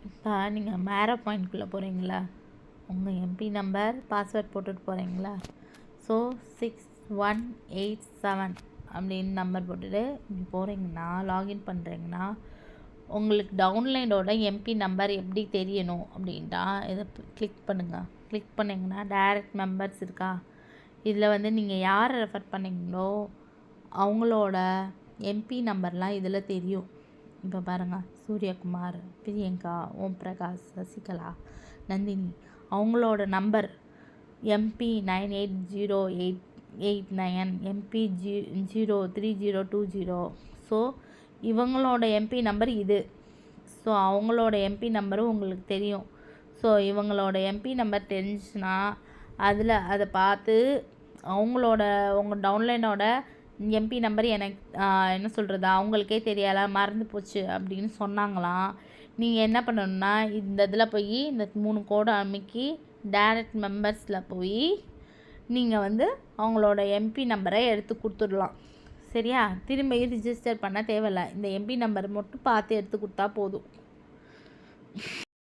இப்போ நீங்கள் மேரோ பாயிண்ட்குள்ளே போகிறீங்களா, உங்கள் எம்பி நம்பர் பாஸ்வேர்ட் போட்டுட்டு போகிறீங்களா. ஸோ 6187 அப்படின்னு நம்பர் போட்டுட்டு இப்படி போகிறீங்கன்னா, லாகின் பண்ணுறீங்கன்னா, உங்களுக்கு டவுன்லைனோட எம்பி நம்பர் எப்படி தெரியணும் அப்படின்ட்டா இதை கிளிக் பண்ணுங்கள். கிளிக் பண்ணிங்கன்னா டைரக்ட் மெம்பர்ஸ் இருக்கா, இதில் வந்து நீங்கள் யாரை ரெஃபர் பண்ணீங்களோ அவங்களோட எம்பி நம்பர்லாம் இதில் தெரியும். இப்போ பாருங்கள், சூரியகுமார், பிரியங்கா, ஓம் பிரகாஷ், சசிகலா, நந்தினி, அவங்களோட நம்பர் எம்பி 980889, எம்பி 03020. ஸோ இவங்களோட எம்பி நம்பர் இது. ஸோ அவங்களோட எம்பி நம்பரும் உங்களுக்கு தெரியும். ஸோ இவங்களோட எம்பி நம்பர் தெரிஞ்சுன்னா அதை பார்த்து உங்கள் டவுன்லைனோட எம்பி நம்பர் எனக்கு என்ன சொல்கிறது, அவங்களுக்கே தெரியலை, மறந்து போச்சு அப்படின்னு சொன்னாங்களாம். நீங்கள் என்ன பண்ணணுன்னா, இந்த இதில் போய் இந்த 3 கோடு அமைக்கி டைரக்ட் மெம்பர்ஸில் போய் நீங்கள் வந்து அவங்களோட எம்பி நம்பரை எடுத்து கொடுத்துடலாம். சரியா, திரும்பி ரிஜிஸ்டர் பண்ண தேவையில்லை. இந்த எம்பி நம்பர் மட்டும் பார்த்து எடுத்து கொடுத்தா போதும்.